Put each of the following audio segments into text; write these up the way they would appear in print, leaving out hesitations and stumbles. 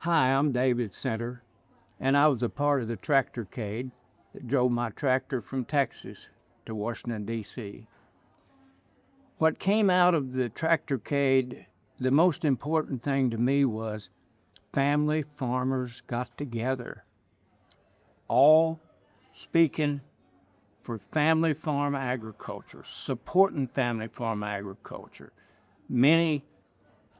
Hi, I'm David Center, and I was a part of the Tractorcade that drove my tractor from Texas to Washington, D.C. What came out of the Tractorcade, the most important thing to me was family farmers got together, all speaking for family farm agriculture, supporting family farm agriculture. Many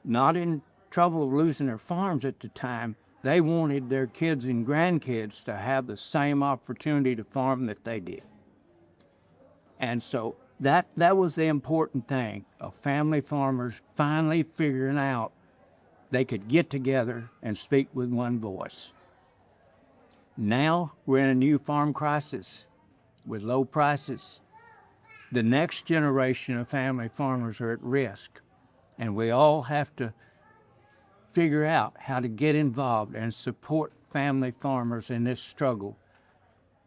not in trouble of losing their farms at the time. They wanted their kids and grandkids to have the same opportunity to farm that they did. And so that was the important thing of family farmers finally figuring out they could get together and speak with one voice. Now we're in a new farm crisis with low prices. The next generation of family farmers are at risk, and we all have to figure out how to get involved and support family farmers in this struggle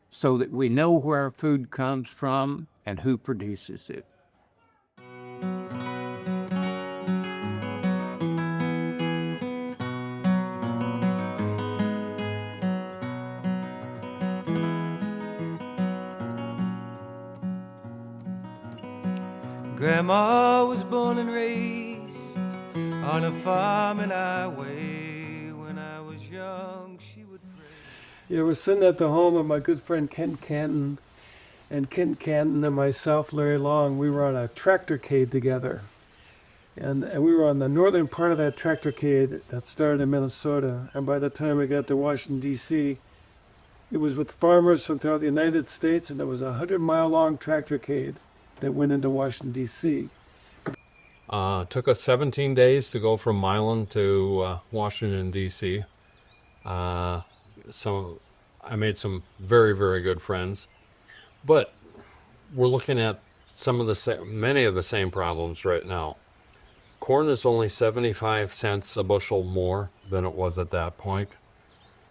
so that we know where our food comes from and who produces it. Grandma was born and raised on a farm in Iowa. When I was young, she would pray. Yeah, we're sitting at the home of my good friend Kent Canton. And Kent Canton and myself, Larry Long, we were on a tractorcade together. And we were on the northern part of that tractorcade that started in Minnesota. And by the time we got to Washington, D.C., it was with farmers from throughout the United States, and it was a 100-mile-long tractorcade that went into Washington, D.C. Took us 17 days to go from Milan to Washington, D.C. So I made some very, very good friends. But we're looking at many of the same problems right now. Corn is only 75 cents a bushel more than it was at that point.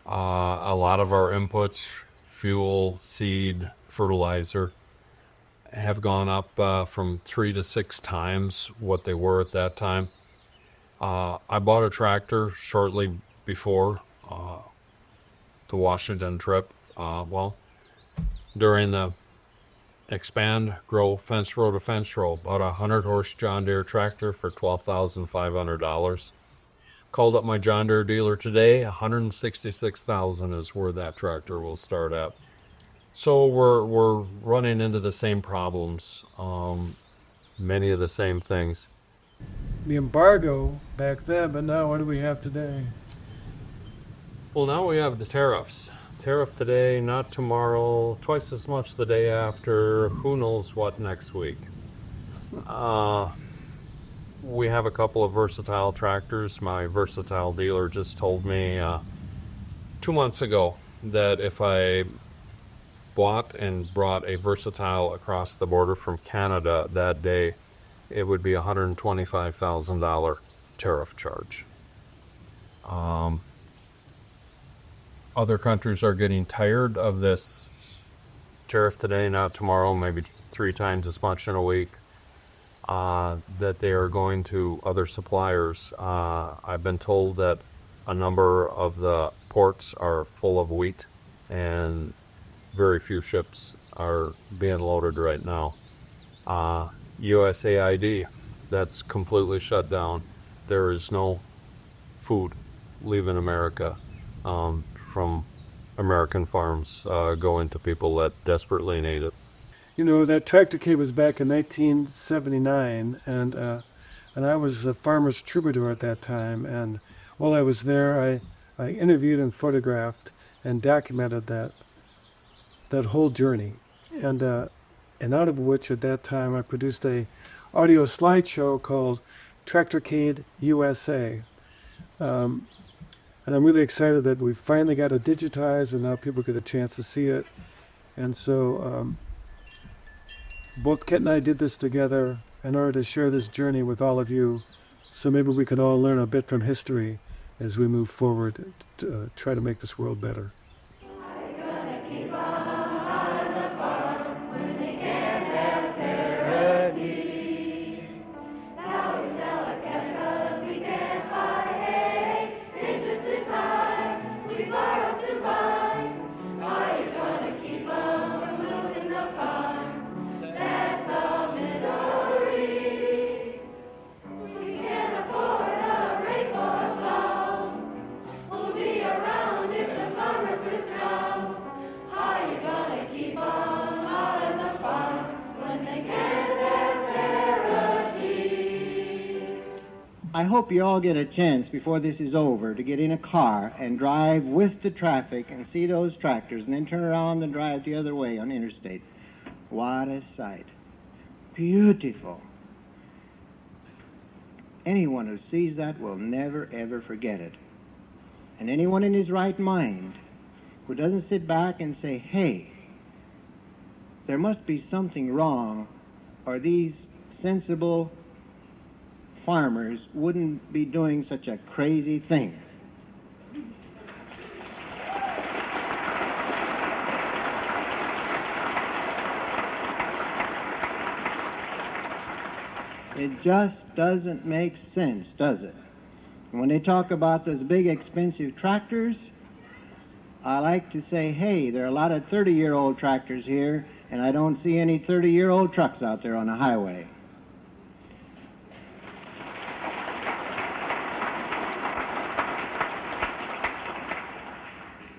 A lot of our inputs, fuel, seed, fertilizer, have gone up from 3 to 6 times what they were at that time. I bought a tractor shortly before the Washington trip. During the expand, grow, fence row to fence row, bought a 100-horse John Deere tractor for $12,500. Called up my John Deere dealer today. $166,000 is where that tractor will start at. So we're running into the same problems, many of the same things. The embargo back then, but now what do we have today? Well, now we have the tariffs. Tariff today, not tomorrow, twice as much the day after, who knows what next week. We have a couple of versatile tractors. My versatile dealer just told me 2 months ago that if I bought and brought a versatile across the border from Canada that day, it would be a $125,000 tariff charge. Other countries are getting tired of this tariff today, not tomorrow, maybe 3 times as much in a week, that they are going to other suppliers. I've been told that a number of the ports are full of wheat and very few ships are being loaded right now. USAID, that's completely shut down. There is no food leaving America from American farms going to people that desperately need it. You know, that tractorcade was back in 1979, and I was a farmer's troubadour at that time. And while I was there, I interviewed and photographed and documented that whole journey. And out of which at that time I produced a audio slideshow called Tractorcade USA. And I'm really excited that we finally got it digitized and now people get a chance to see it. And so both Kent and I did this together in order to share this journey with all of you. So maybe we can all learn a bit from history as we move forward to try to make this world better. Now we sell our cash 'cause we can't buy hay. It's just the time. I hope you all get a chance before this is over to get in a car and drive with the traffic and see those tractors and then turn around and drive the other way on interstate. What a sight. Beautiful. Anyone who sees that will never, ever forget it. And anyone in his right mind who doesn't sit back and say, hey, there must be something wrong, or these sensible farmers wouldn't be doing such a crazy thing. It just doesn't make sense, does it? When they talk about those big expensive tractors, I like to say, hey, there are a lot of 30-year-old tractors here, and I don't see any 30-year-old trucks out there on the highway.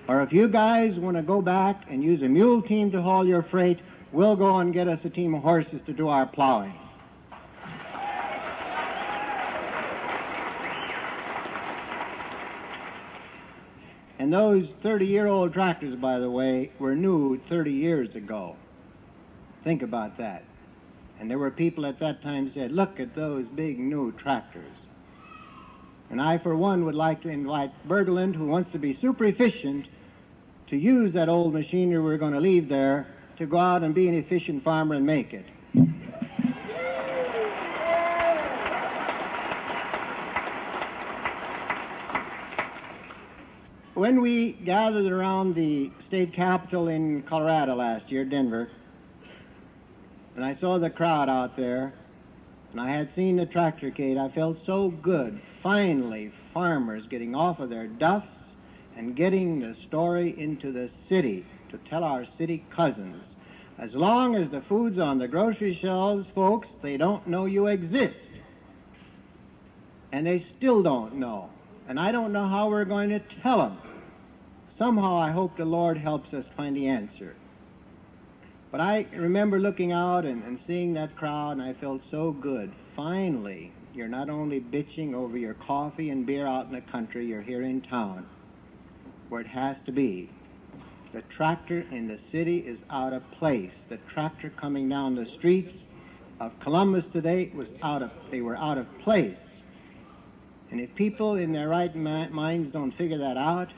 Or if you guys want to go back and use a mule team to haul your freight, we'll go and get us a team of horses to do our plowing. And those 30-year-old tractors, by the way, were new 30 years ago. Think about that. And there were people at that time said, look at those big new tractors. And I, for one, would like to invite Bergeland, who wants to be super efficient, to use that old machinery we're going to leave there to go out and be an efficient farmer and make it. When we gathered around the state capitol in Colorado last year, Denver, and I saw the crowd out there, and I had seen the Tractorcade, I felt so good. Finally, farmers getting off of their duffs and getting the story into the city to tell our city cousins. As long as the food's on the grocery shelves, folks, they don't know you exist. And they still don't know. And I don't know how we're going to tell them. Somehow I hope the Lord helps us find the answer. But I remember looking out and seeing that crowd, and I felt so good. Finally, you're not only bitching over your coffee and beer out in the country, you're here in town, where it has to be. The tractor in the city is out of place. The tractor coming down the streets of Columbus today they were out of place. And if people in their right minds don't figure that out,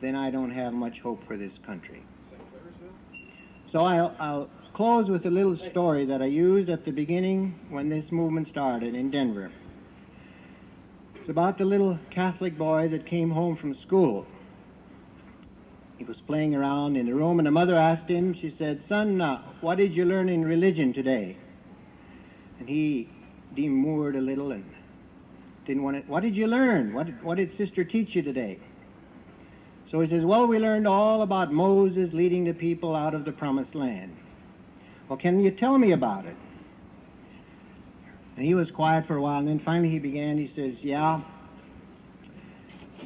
then I don't have much hope for this country. So I'll close with a little story that I used at the beginning when this movement started in Denver. It's about the little Catholic boy that came home from school. He was playing around in the room, and the mother asked him, she said, son, what did you learn in religion today? And he demurred a little and didn't want to, what did you learn? What did sister teach you today? So he says, well, we learned all about Moses leading the people out of the promised land. Well, can you tell me about it? And he was quiet for a while, and then finally he began, he says, yeah.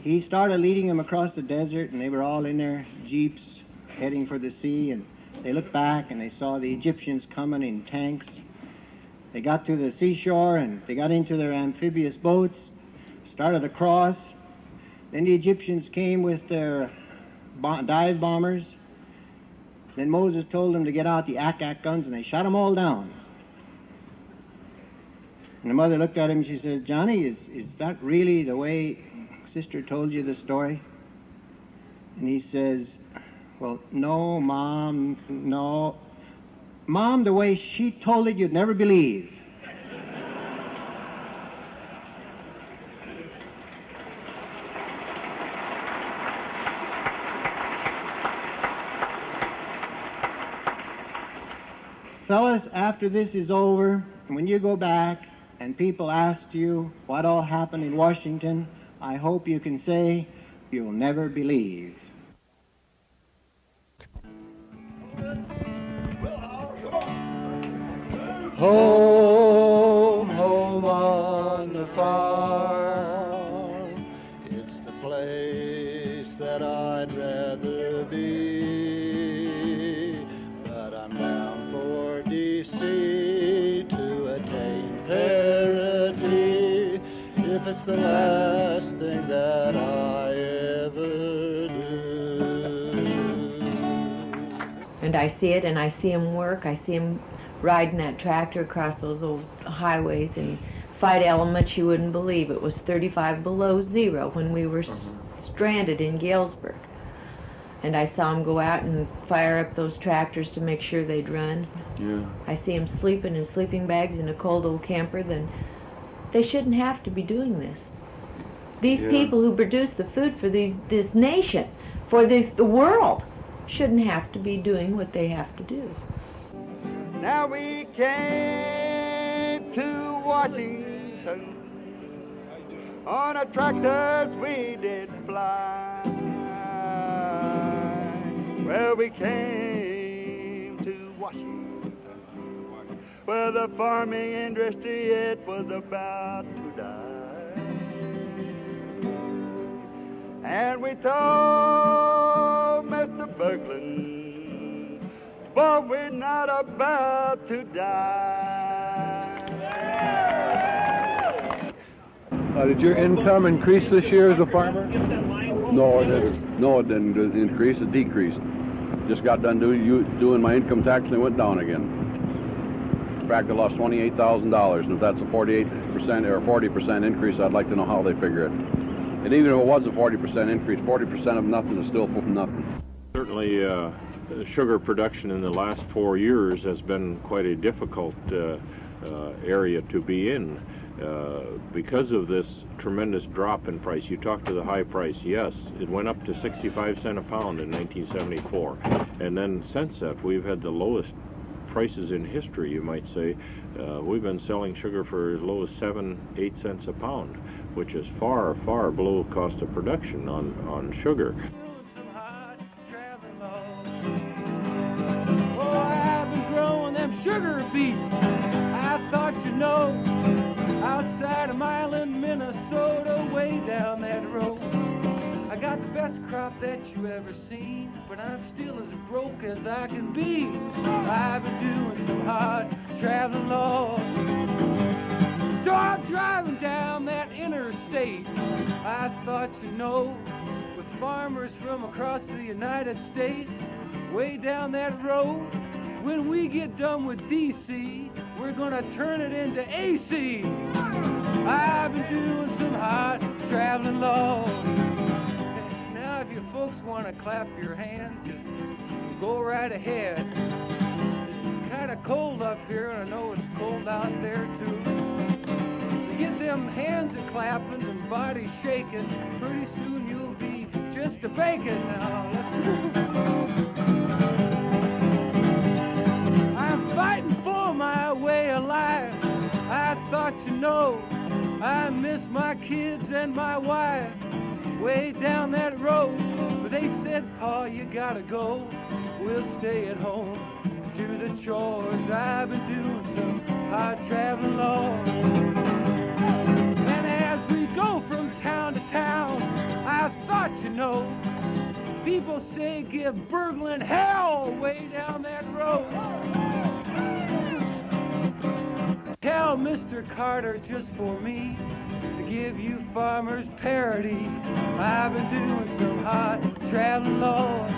He started leading them across the desert, and they were all in their jeeps heading for the sea, and they looked back and they saw the Egyptians coming in tanks. They got to the seashore, and they got into their amphibious boats, started across. Then the Egyptians came with their dive bombers. Then Moses told them to get out the ack-ack guns, and they shot them all down. And the mother looked at him and she said, Johnny, is that really the way Sister told you the story? And he says, well, no, Mom, no. Mom, the way she told it, you'd never believe. Fellas, after this is over, when you go back and people ask you what all happened in Washington, I hope you can say, you'll never believe. Home, home on the farm, it's the place that I'd rather be, but I'm bound for D.C. to attain parity. the last thing that I ever do. And I see it, and I see him work. I see him riding that tractor across those old highways and fight elements you wouldn't believe. It was 35 below zero when we were stranded in Galesburg. And I saw him go out and fire up those tractors to make sure they'd run. Yeah. I see him sleeping in sleeping bags in a cold old camper. Then they shouldn't have to be doing this. These people who produce the food for this nation, for the world, shouldn't have to be doing what they have to do. Now we came to Washington on a tractors we did fly. Well, we came to Washington where the farming industry, it was about to die. And we told Mr. Berglund, but we're not about to die. Did your income increase this year as a farmer? No, it didn't. No, it didn't increase. It decreased. Just got done doing my income tax and it went down again. In fact, I lost $28,000, and if that's a 48% or 40% increase, I'd like to know how they figure it. And even if it was a 40% increase, 40% of nothing is still nothing. Certainly, sugar production in the last 4 years has been quite a difficult area to be in because of this tremendous drop in price. You talked to the high price. Yes, it went up to 65 cents a pound in 1974, and then since that we've had the lowest prices in history, you might say. We've been selling sugar for as low as 7-8 cents a pound, which is far below cost of production on sugar. Oh, I've been growing them sugar beets. I thought you know, outside of Milan, Minnesota, way down that road. I got the best crop that you ever seen, but I'm still as broke as I can be. I've been doing some hard traveling, Lord. So I'm driving down that interstate. I thought you know, with farmers from across the United States, way down that road. When we get done with DC, we're gonna turn it into AC. I've been doing some hard traveling, Lord. Now if you folks want to clap your hands, just go right ahead. It's kind of cold up here, and I know it's cold out there too. Get them hands a-clapping and body shaking, pretty soon you'll be just a baking now. I'm fighting for my way of life. I thought you know, I miss my kids and my wife way down that road. But they said, Pa, you gotta go. We'll stay at home, do the chores. I've been doing some hard traveling, Lord. And as we go from town to town, I thought you know, people say give Berglund hell way down that road. Tell Mr. Carter just for me to give you farmers parity. I've been doing some hard traveling, Lord.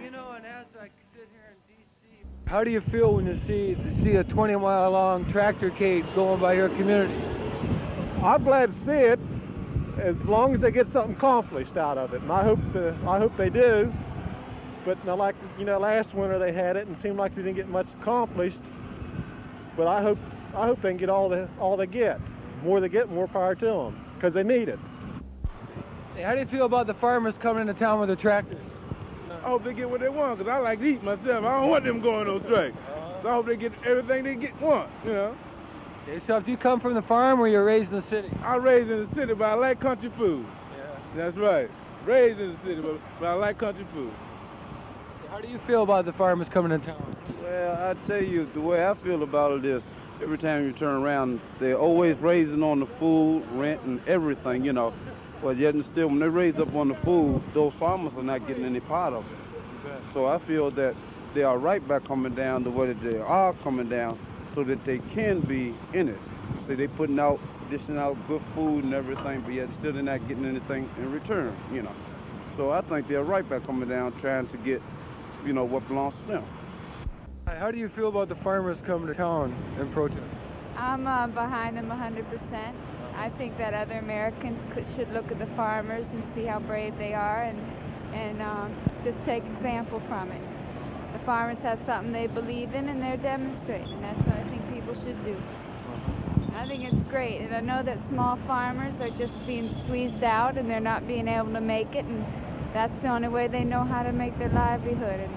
You know, and as I sit here in D.C. How do you feel when you see a 20-mile-long tractorcade going by your community? I'm glad to see it, as long as they get something accomplished out of it, and I hope they do. But like last winter they had it, and it seemed like they didn't get much accomplished. But I hope they can get all they get. The more they get, more power to them, because they need it. Hey, how do you feel about the farmers coming into town with their tractors? I hope they get what they want, because I like to eat myself. I don't want them going on strike. So I hope they get everything they want, you know. Okay, so do you come from the farm or you're raised in the city? I was raised in the city, but I like country food. Yeah. That's right. Raised in the city, but I like country food. How do you feel about the farmers coming into town? Well, I tell you, the way I feel about it is, every time you turn around, they're always raising on the food, rent, and everything, you know. But yet and still, when they raise up on the food, those farmers are not getting any part of it. So I feel that they are right by coming down the way that they are coming down, so that they can be in it. See, they putting out dishing out good food and everything, but yet still they're not getting anything in return, you know. So I think they're right by coming down trying to get, you know, what belongs to them. How do you feel about the farmers coming to town and protest? I'm behind them 100%. I think that other Americans should look at the farmers and see how brave they are and just take example from it. The farmers have something they believe in and they're demonstrating. That's what I think people should do. I think it's great, and I know that small farmers are just being squeezed out and they're not being able to make it, and that's the only way they know how to make their livelihood. And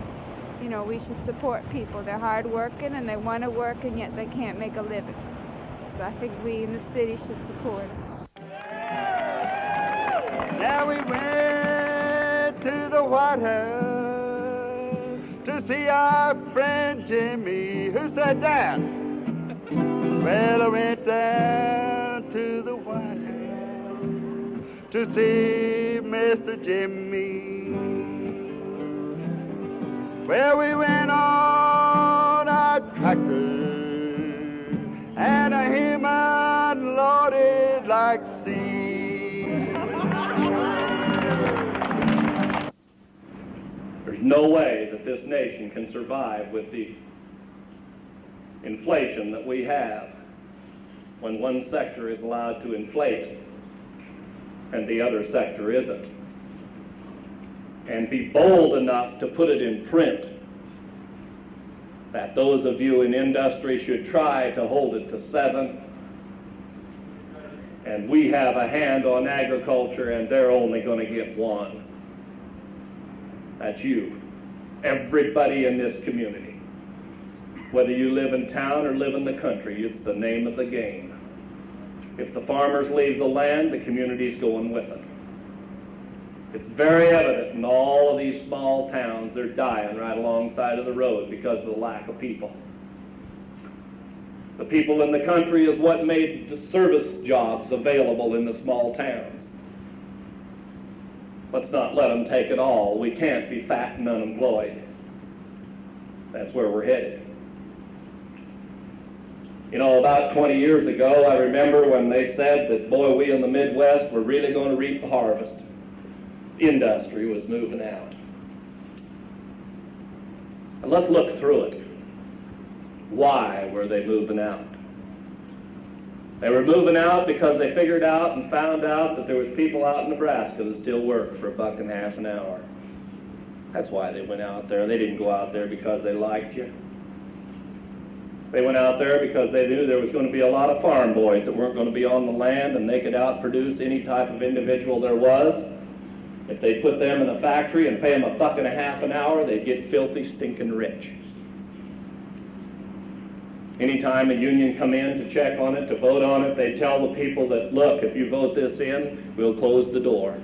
you know, we should support people. They're hard working and they want to work, and yet they can't make a living. So I think we in the city should support them. Now we went to the White House to see our friend Jimmy, who sat down. Well, I went down to the White House to see Mr. Jimmy. Well, we went on our tractor and him unloaded like sea. There's no way that this nation can survive with the inflation that we have when one sector is allowed to inflate and the other sector isn't. And be bold enough to put it in print that those of you in industry should try to hold it to 7, and we have a hand on agriculture and they're only going to get 1. That's you. Everybody in this community. Whether you live in town or live in the country, it's the name of the game. If the farmers leave the land, the community's going with it. It's very evident in all of these small towns, they're dying right alongside of the road because of the lack of people. The people in the country is what made the service jobs available in the small towns. Let's not let them take it all. We can't be fat and unemployed. That's where we're headed. You know, about 20 years ago, I remember when they said that, boy, we in the Midwest were really going to reap the harvest. Industry was moving out. And let's look through it. Why were they moving out? They were moving out because they figured out and found out that there was people out in Nebraska that still worked for $1.50 an hour. That's why they went out there. They didn't go out there because they liked you. They went out there because they knew there was going to be a lot of farm boys that weren't going to be on the land and they could outproduce any type of individual there was. If they put them in a factory and pay them $1.50 an hour, they'd get filthy, stinking rich. Anytime a union come in to check on it, to vote on it, they tell the people that, look, if you vote this in, we'll close the door.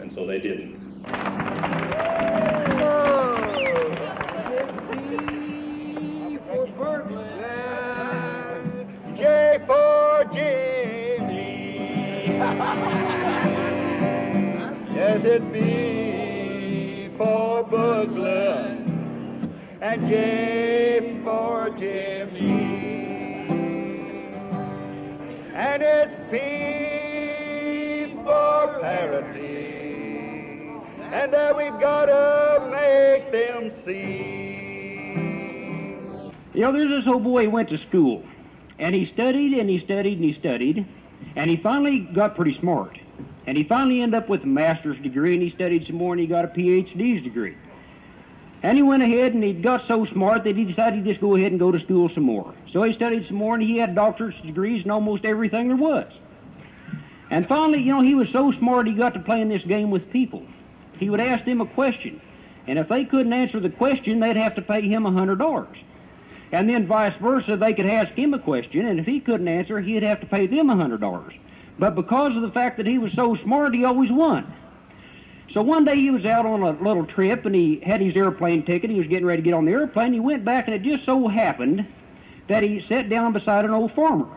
And so they didn't. J for Jimmy. Yes, it be for Brooklyn. And J for Jimmy. And it's P for parity. And that we've got to make them see. You know, there's this old boy who went to school. And he studied and he studied and he studied. And he finally got pretty smart. And he finally ended up with a master's degree, and he studied some more and he got a PhD's degree. And he went ahead and he got so smart that he decided to just go ahead and go to school some more. So he studied some more and he had doctorate degrees in almost everything there was. And finally, you know, he was so smart he got to playing this game with people. He would ask them a question, and if they couldn't answer the question, they'd have to pay him $100. And then vice versa, they could ask him a question, and if he couldn't answer, he'd have to pay them $100. But because of the fact that he was so smart, he always won. So one day he was out on a little trip, and he had his airplane ticket. He was getting ready to get on the airplane. He went back, and it just so happened that he sat down beside an old farmer.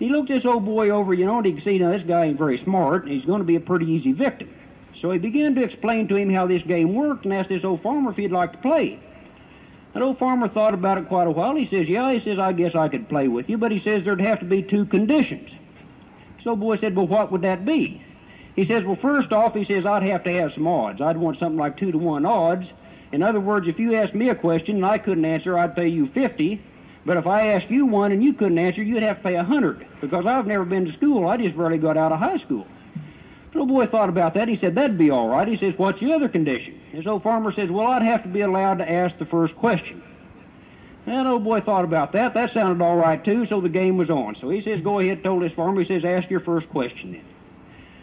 He looked this old boy over, you know, and he could see, now, this guy ain't very smart, and he's going to be a pretty easy victim. So he began to explain to him how this game worked and asked this old farmer if he'd like to play. That old farmer thought about it quite a while. He says, yeah, he says, I guess I could play with you, but he says there'd have to be two conditions. So the boy said, well, what would that be? He says, well, first off, he says, I'd have to have some odds. I'd want something like 2-to-1 odds. In other words, if you asked me a question and I couldn't answer, I'd pay you 50. But if I asked you one and you couldn't answer, you'd have to pay 100. Because I've never been to school. I just barely got out of high school. So the boy thought about that. He said, that'd be all right. He says, what's the other condition? His old farmer says, well, I'd have to be allowed to ask the first question. And old boy thought about that. That sounded all right, too, so the game was on. So he says, go ahead, told his farmer. He says, ask your first question then.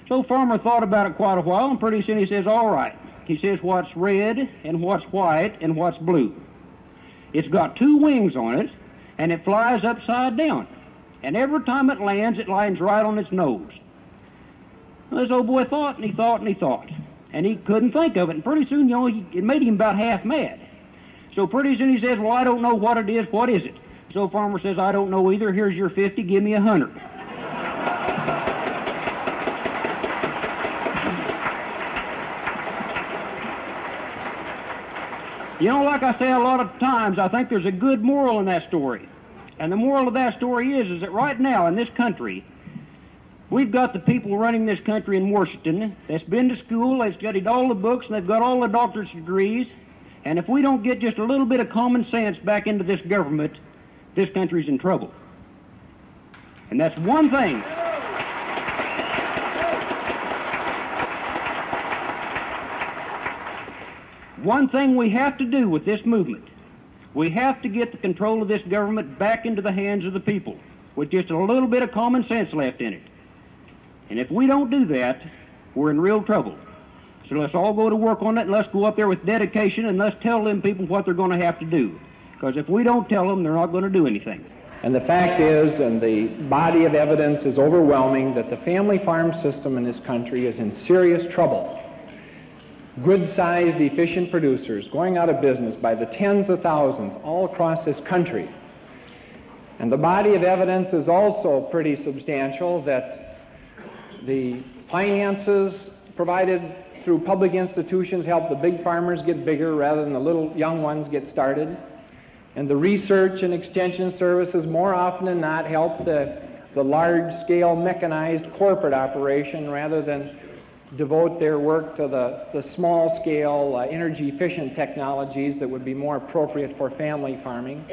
So farmer thought about it quite a while, and pretty soon he says, all right. He says, what's red, and what's white, and what's blue? It's got 2 wings on it, and it flies upside down. And every time it lands right on its nose. Well, this old boy thought, and he thought, and he thought. And he couldn't think of it, and pretty soon, it made him about half mad. So pretty soon he says, well, I don't know what it is. What is it? So farmer says, I don't know either. Here's your 50. Give me 100. You know, like I say a lot of times, I think there's a good moral in that story. And the moral of that story is that right now in this country, we've got the people running this country in Washington that's been to school, they've studied all the books, and they've got all the doctorate degrees. And if we don't get just a little bit of common sense back into this government, this country's in trouble. And that's one thing. One thing we have to do with this movement. We have to get the control of this government back into the hands of the people with just a little bit of common sense left in it. And if we don't do that, we're in real trouble. So let's all go to work on it, and let's go up there with dedication, and let's tell them people what they're going to have to do. Because if we don't tell them, they're not going to do anything. And the fact is, and the body of evidence is overwhelming, that the family farm system in this country is in serious trouble. Good-sized, efficient producers going out of business by the tens of thousands all across this country. And the body of evidence is also pretty substantial, that the finances provided through public institutions help the big farmers get bigger rather than the little young ones get started. And the research and extension services more often than not help the large-scale mechanized corporate operation rather than devote their work to the small-scale energy-efficient technologies that would be more appropriate for family farming.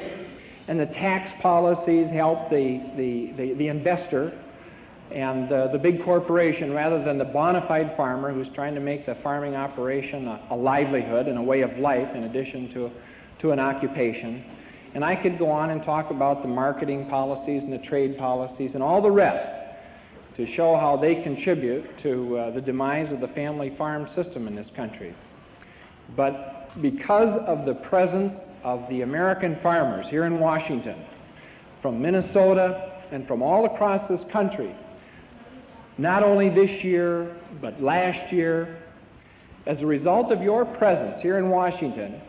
And the tax policies help the investor and the big corporation rather than the bona fide farmer who's trying to make the farming operation a livelihood and a way of life in addition to an occupation. And I could go on and talk about the marketing policies and the trade policies and all the rest to show how they contribute to the demise of the family farm system in this country. But because of the presence of the American farmers here in Washington, from Minnesota and from all across this country, not only this year, but last year, as a result of your presence here in Washington,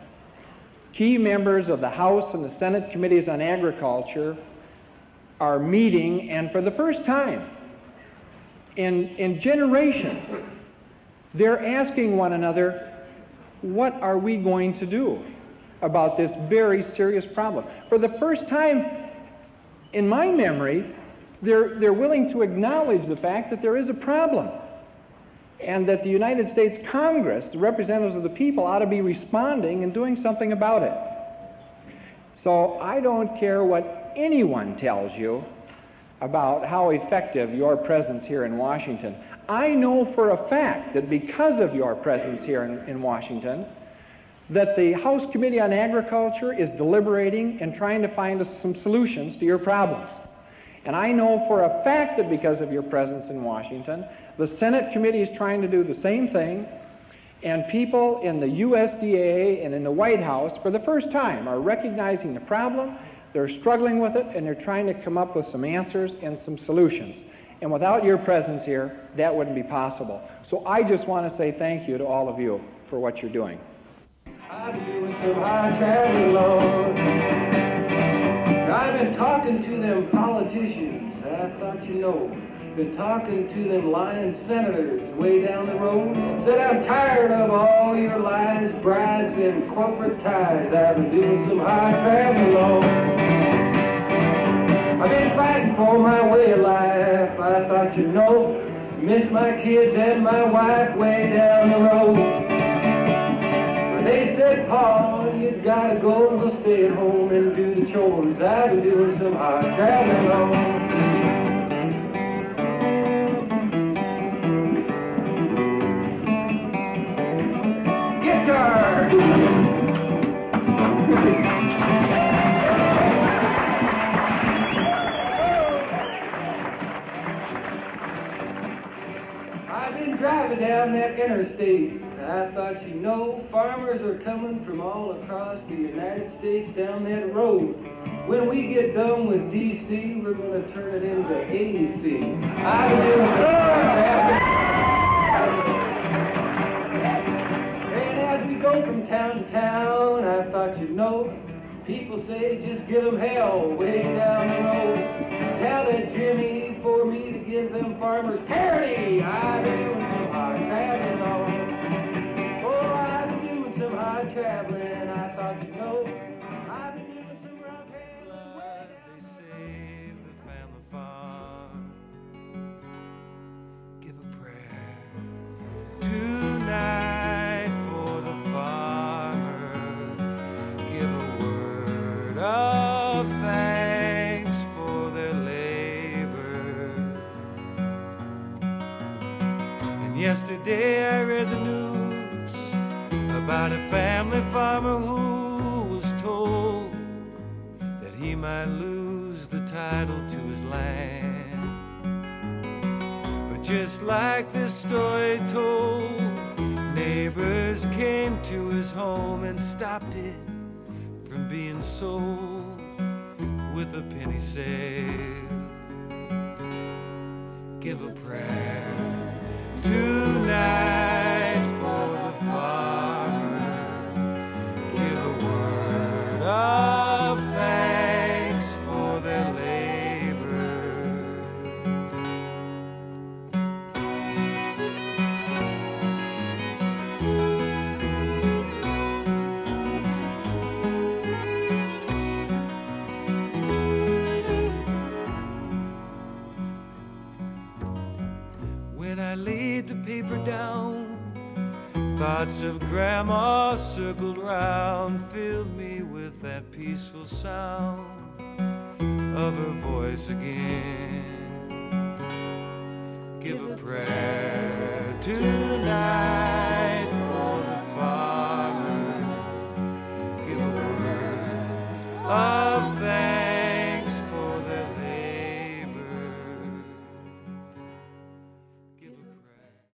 key members of the House and the Senate Committees on Agriculture are meeting, and for the first time in generations, they're asking one another, what are we going to do about this very serious problem? For the first time in my memory, they're willing to acknowledge the fact that there is a problem and that the United States Congress, the representatives of the people, ought to be responding and doing something about it. So I don't care what anyone tells you about how effective your presence here in Washington. I know for a fact that because of your presence here in Washington, that the House Committee on Agriculture is deliberating and trying to find some solutions to your problems. And I know for a fact that because of your presence in Washington, the Senate Committee is trying to do the same thing, and people in the USDA and in the White House, for the first time, are recognizing the problem, they're struggling with it, and they're trying to come up with some answers and some solutions. And without your presence here, that wouldn't be possible. So I just want to say thank you to all of you for what you're doing. I've been talking to them politicians, I thought you know. Been talking to them lying senators way down the road. Said I'm tired of all your lies, bribes, and corporate ties. I've been doing some high traveling alone. I've been fighting for my way of life. I thought you know. Miss my kids and my wife way down the road. But they said, Paul, you gotta go. We'll stay at home and do the chores. I've been doing some hard traveling alone. Guitar! I've been driving down that interstate. I thought you know, farmers are coming from all across the United States down that road. When we get done with D.C., we're going to turn it into A.C. I've been doing and as we go from town to town, I thought you know, people say just give them hell way down the road. Tell that Jimmy for me to give them farmers parity. I've been doing some hard traveling on. Oh, I've been doing some hard traveling. I thought you know, I've been doing some rock blood. They save the family farm. Give a prayer tonight for the farmer. Give a word of thanks for their labor. And yesterday I read the news about a family farmer who was told that he might lose the title to his land. But just like this story told, neighbors came to his home and stopped it from being sold with a penny sale. Give a prayer tonight for the farmer. Give a word of thanks for their labor. When I laid the paper down, thoughts of Grandma circled round, filled me with that peaceful sound of her voice again. Give a prayer to